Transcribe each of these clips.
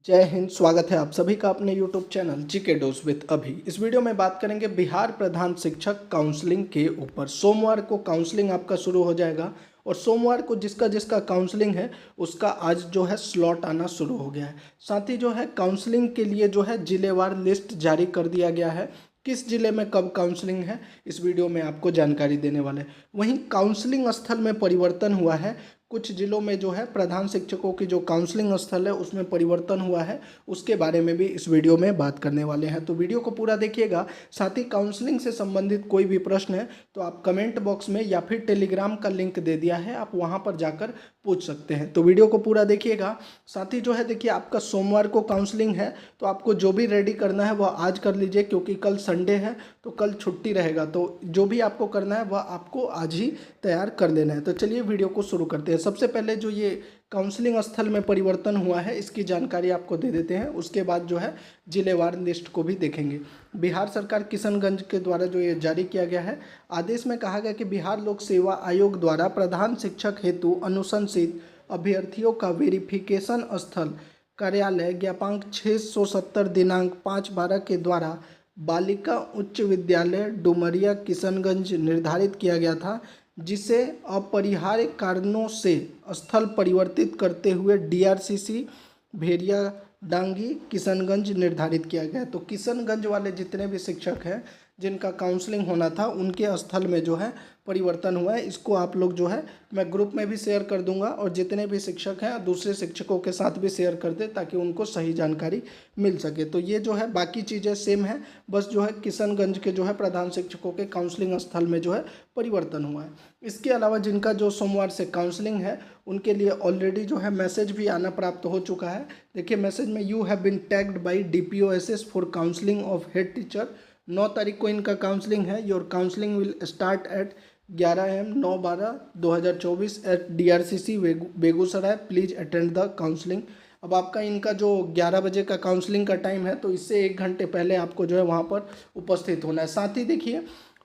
जय हिंद। स्वागत है आप सभी का अपने YouTube channel GK dose with अभी। इस वीडियो में बात करेंगे बिहार प्रधान शिक्षक काउंसलिंग के ऊपर। सोमवार को काउंसलिंग आपका शुरू हो जाएगा और सोमवार को जिसका जिसका काउंसलिंग है उसका आज जो है स्लॉट आना शुरू हो गया है। साथ ही जो है काउंसलिंग के लिए जो है जिलेवार लिस्ट जारी कर दिया गया है। किस जिले में कब काउंसलिंग है इस वीडियो में आपको जानकारी देने वाले हैं। वहीं काउंसलिंग स्थल में परिवर्तन हुआ है। कुछ जिलों में जो है प्रधान शिक्षकों की जो काउंसलिंग स्थल है उसमें परिवर्तन हुआ है, उसके बारे में भी इस वीडियो में बात करने वाले हैं। तो वीडियो को पूरा देखिएगा। साथ ही काउंसलिंग से संबंधित कोई भी प्रश्न है तो आप कमेंट बॉक्स में या फिर टेलीग्राम का लिंक दे दिया है, आप वहां पर जाकर पूछ सकते हैं। तो वीडियो को पूरा देखिएगा। साथ ही जो है देखिए आपका सोमवार को काउंसलिंग है तो आपको जो भी रेडी करना है वह आज कर लीजिए, क्योंकि कल संडे है तो कल छुट्टी रहेगा। तो जो भी आपको करना है वह आपको आज ही तैयार कर देना है। तो चलिए वीडियो को शुरू करते हैं। सबसे पहले जो ये काउंसलिंग स्थल में परिवर्तन हुआ है इसकी जानकारी आपको दे देते हैं, उसके बाद जो है जिलेवार लिस्ट को भी देखेंगे। बिहार सरकार किशनगंज के द्वारा जो ये जारी किया गया है, आदेश में कहा गया कि बिहार लोक सेवा आयोग द्वारा प्रधान शिक्षक हेतु अनुशंसित अभ्यर्थियों का वेरिफिकेशन स्थल कार्यालय ज्ञापांक 670 दिनांक 5/12 के द्वारा बालिका उच्च विद्यालय डुमरिया किशनगंज निर्धारित किया गया था, जिसे अपरिहार्य कारणों से स्थल परिवर्तित करते हुए डीआरसीसी भेड़िया डांगी किशनगंज निर्धारित किया गया। तो किशनगंज वाले जितने भी शिक्षक हैं जिनका काउंसलिंग होना था उनके स्थल में जो है परिवर्तन हुआ है। इसको आप लोग जो है मैं ग्रुप में भी शेयर कर दूंगा और जितने भी शिक्षक हैं दूसरे शिक्षकों के साथ भी शेयर कर दे ताकि उनको सही जानकारी मिल सके। तो ये जो है बाकी चीज़ें सेम है, बस जो है किशनगंज के जो है प्रधान शिक्षकों के काउंसलिंग स्थल में जो है परिवर्तन हुआ है। इसके अलावा जिनका जो सोमवार से काउंसलिंग है उनके लिए ऑलरेडी जो है मैसेज भी आना प्राप्त हो चुका है। देखिए मैसेज में you have been tagged by DPOSS for counselling of head teacher. 9 तारीख को इनका काउंसलिंग है। Your counselling will start at 11 AM 9/12/2024 एट DRCC Begusarai. Please attend the counselling. अब आपका इनका जो 11 बजे का काउंसलिंग का टाइम है तो इससे 1 घंटे पहले आपको जो है वहाँ पर उपस्थित होना है। साथ ही देखिए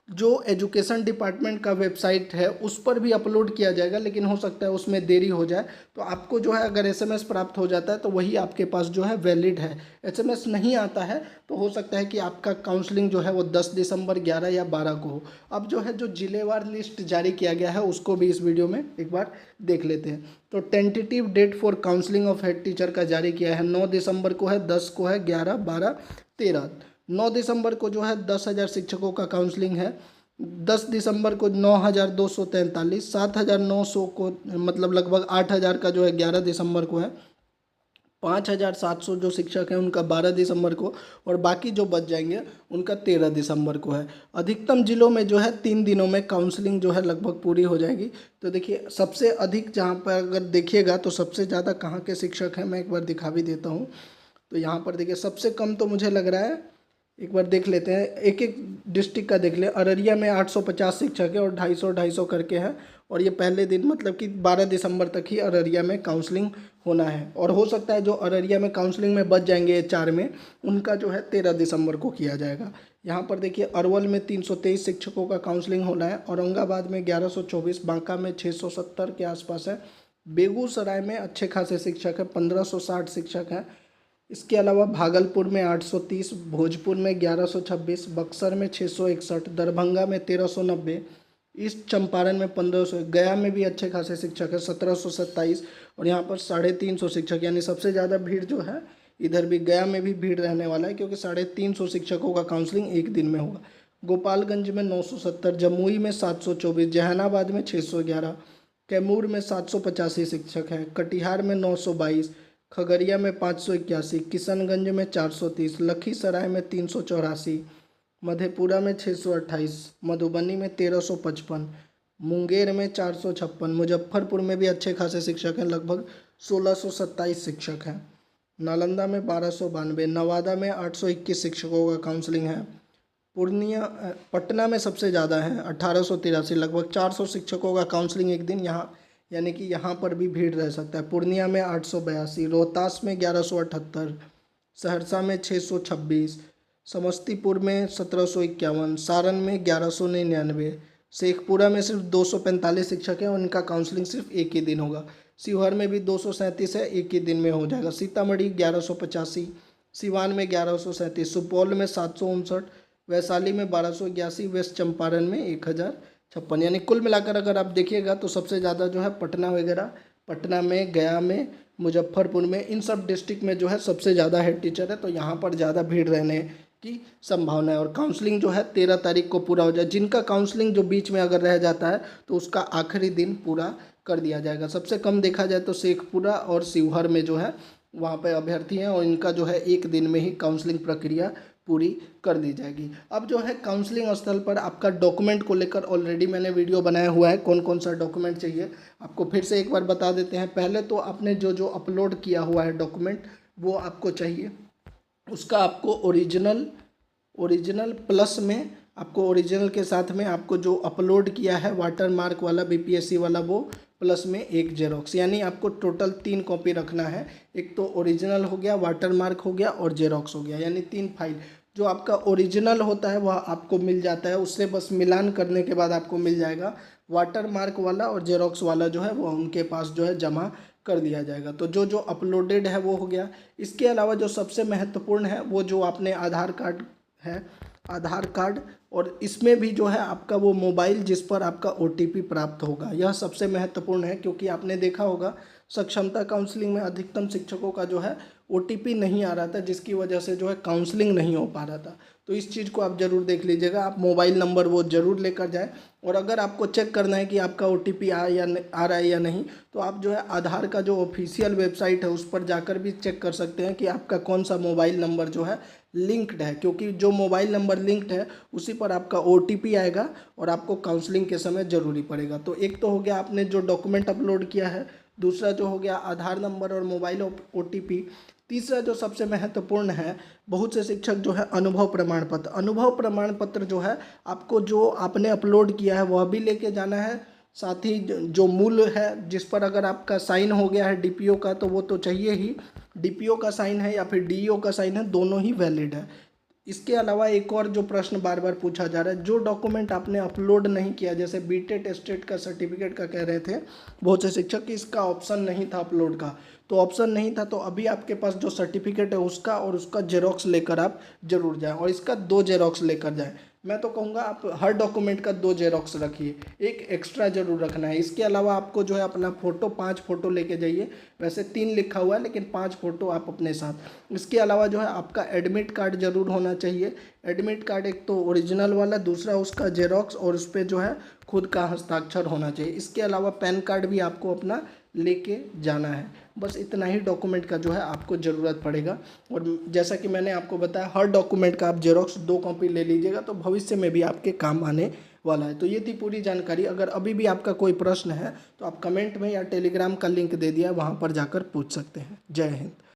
जो एजुकेशन डिपार्टमेंट का वेबसाइट है उस पर भी अपलोड किया जाएगा, लेकिन हो सकता है उसमें देरी हो जाए। तो आपको जो है अगर SMS प्राप्त हो जाता है तो वही आपके पास जो है वैलिड है। SMS नहीं आता है तो हो सकता है कि आपका काउंसलिंग जो है वो 10 दिसंबर 11 या 12 को हो। अब जो है जो जिलेवार लिस्ट जारी किया गया है उसको भी इस वीडियो में एक बार देख लेते हैं। तो tentative date for counselling of head teacher का जारी किया है। 9 दिसंबर को है, 10 को है, 11, 12, 13। 9 दिसंबर को जो है 10,000 शिक्षकों का काउंसलिंग है। 10 दिसंबर को 9,243, 7,900 को मतलब लगभग 8,000 का जो है 11 दिसंबर को है। 5,700 जो शिक्षक हैं उनका 12 दिसंबर को, और बाकी जो बच जाएंगे उनका 13 दिसंबर को है। अधिकतम जिलों में जो है 3 दिनों में काउंसलिंग जो है लगभग पूरी हो जाएगी। तो देखिए सबसे अधिक जहाँ पर अगर देखिएगा तो सबसे ज़्यादा कहाँ के शिक्षक हैं मैं एक बार दिखा भी देता हूँ। तो यहाँ पर देखिए सबसे कम तो मुझे लग रहा है, एक बार देख लेते हैं, एक एक डिस्ट्रिक्ट का देख लें। अररिया में 850 शिक्षक है और 250 करके हैं, और ये पहले दिन मतलब कि 12 दिसंबर तक ही अररिया में काउंसलिंग होना है। और हो सकता है जो अररिया में काउंसलिंग में बच जाएंगे 4 में, उनका जो है 13 दिसंबर को किया जाएगा। यहाँ पर देखिए अरवल में 323 शिक्षकों का काउंसलिंग होना है, औरंगाबाद में 1124, बांका में 670 के आसपास है, बेगूसराय में अच्छे खासे शिक्षक हैं, 1560 शिक्षक हैं। इसके अलावा भागलपुर में 830, भोजपुर में 1126, बक्सर में 661, दरभंगा में 1390, ईस्ट चंपारण में 1500, गया में भी अच्छे खासे शिक्षक है 1727, और यहाँ पर 350 शिक्षक, यानी सबसे ज़्यादा भीड़ जो है इधर भी गया में भी भीड़ रहने वाला है, क्योंकि 350 शिक्षकों का काउंसलिंग एक दिन में होगा। गोपालगंज में 970, जमुई में 724, जहानाबाद में 611, कैमूर में 785 शिक्षक हैं, कटिहार में 922, खगड़िया में 581, किशनगंज में 430, लखीसराय में 384, मधेपुरा में 628, मधुबनी में 1355, मुंगेर में 456, मुजफ्फरपुर में भी अच्छे खासे शिक्षक हैं, लगभग 1627 शिक्षक हैं, नालंदा में 1292, नवादा में 821 शिक्षकों का काउंसलिंग है, पूर्णिया पटना में सबसे ज़्यादा है 1883, लगभग 400 शिक्षकों का काउंसलिंग एक दिन यहाँ, यानी कि यहाँ पर भी भीड़ रह सकता है। पूर्णिया में 882, रोहतास में 1178, सहरसा में 626, समस्तीपुर में 1751, सारण में 1199, शेखपुरा में सिर्फ 245 शिक्षक हैं और उनका काउंसलिंग सिर्फ एक ही दिन होगा। शिवहर में भी 237 है, एक ही दिन में हो जाएगा। सीतामढ़ी 1185, सिवान में 1137, सुपौल में 759, वैशाली में 1281, वेस्ट चंपारण में 1056। यानी कुल मिलाकर अगर आप देखिएगा तो सबसे ज़्यादा जो है पटना वगैरह, पटना में, गया में, मुजफ्फरपुर में, इन सब डिस्ट्रिक्ट में जो है सबसे ज़्यादा हेड टीचर है, तो यहाँ पर ज़्यादा भीड़ रहने की संभावना है। और काउंसलिंग जो है 13 तारीख को पूरा हो जाए। जिनका काउंसलिंग जो बीच में अगर रह जाता है तो उसका आखिरी दिन पूरा कर दिया जाएगा। सबसे कम देखा जाए तो शेखपुरा और शिवहर में जो है वहाँ पे अभ्यर्थी हैं और इनका जो है एक दिन में ही काउंसलिंग प्रक्रिया पूरी कर दी जाएगी। अब जो है काउंसलिंग स्थल पर आपका डॉक्यूमेंट को लेकर ऑलरेडी मैंने वीडियो बनाया हुआ है, कौन कौन सा डॉक्यूमेंट चाहिए आपको फिर से एक बार बता देते हैं। पहले तो आपने जो जो अपलोड किया हुआ है डॉक्यूमेंट वो आपको चाहिए, उसका आपको ओरिजिनल प्लस में आपको ओरिजिनल के साथ में आपको जो अपलोड किया है वाटर मार्क वाला बीपीएससी वाला वो प्लस में एक जेरोक्स, यानी आपको टोटल 3 कॉपी रखना है। एक तो ओरिजिनल हो गया, वाटर मार्क हो गया और जेरोक्स हो गया, यानी 3 फाइल। जो आपका ओरिजिनल होता है वह आपको मिल जाता है, उससे बस मिलान करने के बाद आपको मिल जाएगा। वाटर मार्क वाला और जेरोक्स वाला जो है वो उनके पास जो है जमा कर दिया जाएगा। तो जो जो अपलोडेड है वो हो गया। इसके अलावा जो सबसे महत्वपूर्ण है वो जो आपने आधार कार्ड है, आधार कार्ड, और इसमें भी जो है आपका वो मोबाइल जिस पर आपका ओटीपी प्राप्त होगा, यह सबसे महत्वपूर्ण है। क्योंकि आपने देखा होगा सक्षमता काउंसलिंग में अधिकतम शिक्षकों का जो है ओटीपी नहीं आ रहा था, जिसकी वजह से जो है काउंसलिंग नहीं हो पा रहा था। तो इस चीज़ को आप ज़रूर देख लीजिएगा, आप मोबाइल नंबर वो ज़रूर लेकर जाएं। और अगर आपको चेक करना है कि आपका ओटीपी आ रहा है या नहीं, तो आप जो है आधार का जो ऑफिशियल वेबसाइट है उस पर जाकर भी चेक कर सकते हैं कि आपका कौन सा मोबाइल नंबर जो है लिंक्ड है। क्योंकि जो मोबाइल नंबर लिंक्ड है उसी पर आपका ओटीपी आएगा और आपको काउंसलिंग के समय ज़रूरी पड़ेगा। तो एक तो हो गया आपने जो डॉक्यूमेंट अपलोड किया है, दूसरा जो हो गया आधार नंबर और मोबाइल ओटीपी। तीसरा जो सबसे महत्वपूर्ण है, बहुत से शिक्षक जो है अनुभव प्रमाण पत्र, अनुभव प्रमाण पत्र जो है आपको जो आपने अपलोड किया है वह भी लेके जाना है। साथ ही जो मूल है जिस पर अगर आपका साइन हो गया है डीपीओ का तो वो तो चाहिए ही, डीपीओ का साइन है या फिर डीईओ का साइन है, दोनों ही वैलिड है। इसके अलावा एक और जो प्रश्न बार बार पूछा जा रहा है, जो डॉक्यूमेंट आपने अपलोड नहीं किया, जैसे बीटेट स्टेट का सर्टिफिकेट का कह रहे थे बहुत से शिक्षक कि इसका ऑप्शन नहीं था अपलोड का, तो ऑप्शन नहीं था तो अभी आपके पास जो सर्टिफिकेट है उसका और उसका जेरोक्स लेकर आप जरूर जाएं और इसका 2 जेरोक्स लेकर जाएं। मैं तो कहूँगा आप हर डॉक्यूमेंट का 2 जेरोक्स रखिए, एक एक्स्ट्रा जरूर रखना है। इसके अलावा आपको जो है अपना फ़ोटो 5 फ़ोटो लेके जाइए, वैसे 3 लिखा हुआ है लेकिन 5 फ़ोटो आप अपने साथ। इसके अलावा जो है आपका एडमिट कार्ड जरूर होना चाहिए। एडमिट कार्ड एक तो ओरिजिनल वाला, दूसरा उसका जेरोक्स और उस पर जो है खुद का हस्ताक्षर होना चाहिए। इसके अलावा पैन कार्ड भी आपको अपना लेके जाना है। बस इतना ही डॉक्यूमेंट का जो है आपको ज़रूरत पड़ेगा। और जैसा कि मैंने आपको बताया हर डॉक्यूमेंट का आप जेरोक्स 2 कॉपी ले लीजिएगा, तो भविष्य में भी आपके काम आने वाला है। तो ये थी पूरी जानकारी। अगर अभी भी आपका कोई प्रश्न है तो आप कमेंट में या टेलीग्राम का लिंक दे दिया, वहाँ पर जाकर पूछ सकते हैं। जय हिंद।